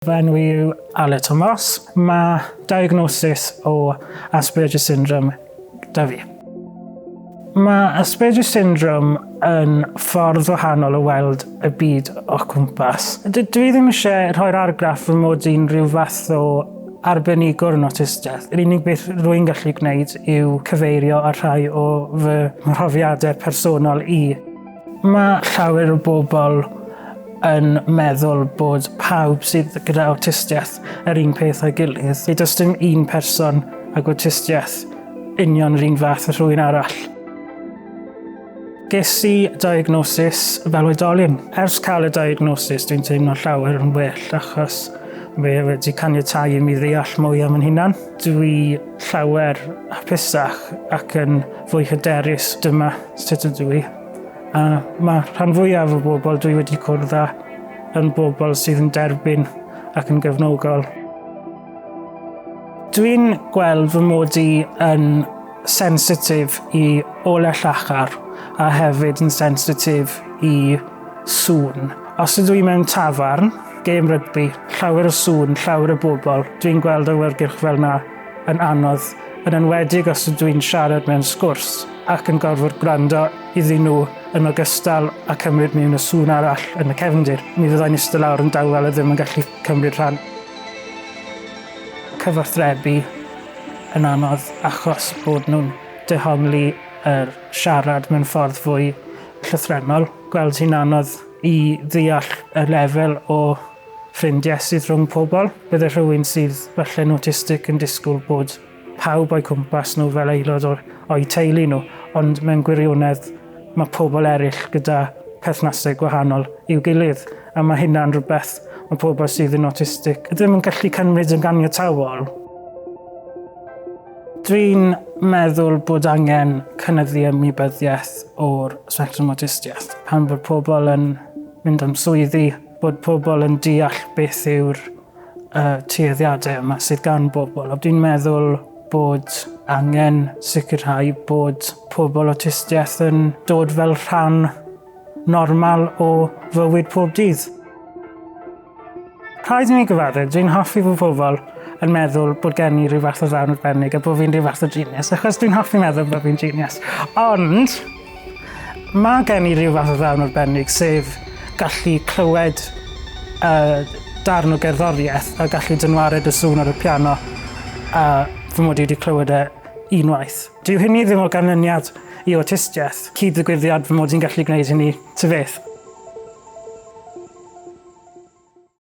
Fy enw yw Aled. Mae diagnosis o Asperger syndrome gyda fi. Mae Asperger syndrome yn ffordd wahanol o weld y byd o cwmpas. Dwi ddim eisiau rhoi'r argraff fy mod i'n rhyw fath o arbenigwr yn awtistiaeth. Yr unig beth rwy'n gallu gwneud yw cyfeirio ar rhai o fy mhrofiadau personol i. Mae llawer o bobl yn meddwl bod pawb sydd gyda awtistiaeth yr un peth â'i gilydd. Does dim un person ag awtistiaeth union yr un fath o rhywun arall. Ges i diagnosis fel oedolyn. Ers cael y diagnosis, dwi'n teimlo llawer yn well achos fe wedi caniatáu i mi ddeall mwy am yn hunan. Dwi llawer hapusach ac yn fwy hyderus dyma sut ydw i. A mae rhan fwyaf o bobl dwi wedi cwrdd â yn bobl sydd yn derbyn ac yn gefnogol. Dwi'n gweld fy mod i yn sensitif i ole llachar a hefyd yn sensitif i sŵn. Os ydw i mewn tafarn, gêm rygbi, llawer o sŵn, llawer o bobl, dwi'n gweld awyrgylch fel yna yn anodd, yn enwedig os ydw i'n siarad mewn sgwrs ac yn gorfod gwrando iddyn nhw yn ogystal a cymryd mewn y sŵn arall yn y cefndir. Mi fyddai'n eistedd lawr yn dawel a ddim yn gallu cymryd rhan. Cyfathrebu yn anodd achos bod nhw'n dehongli yr siarad mewn ffordd fwy llythrennol. Gweld hi'n anodd i ddeall y lefel o ffrindiau sydd rhwng pobl. Bydde rhywun sydd falle'n awtistig yn disgwyl bod pawb o'i cwmpas nhw fel aelod o'i teulu nhw, ond mewn gwirionedd mae pobl eraill gyda perthnasau gwahanol i'w gilydd, a mae hynna'n rhywbeth mae pobl sydd yn awtistig ddim yn gallu cymryd yn ganiatawol. Dwi'n meddwl bod angen cynyddu ymwybyddiaeth o'r spectrum awtistiaeth. Pan bod pobl yn mynd am swyddi, bod pobl yn deall beth yw'r tueddiadau yma sydd gan bobl. Dwi'n meddwl bod angen sicrhau bod pobl awtistiaeth yn dod fel rhan normal o fywyd pob dydd. Rhaid i mi gyfadde, dwi'n hoffi fod pobl yn meddwl bod gen i rhyw fath o ddawn arbennig a bod fi'n rhyw fath o genius, achos dwi'n hoffi meddwl bod fi'n genius. Ond mae gen i rhyw fath o ddawn arbennig, sef gallu clywed darn o gerddoriaeth a gallu dynwared y sŵn ar y piano a fy mod i wedi clywed unwaith. Dyw hynny ddim o ganlyniad i awtistiaeth. Cyd-ddigwyddiad fy mod i'n gallu gwneud hynny, ta beth.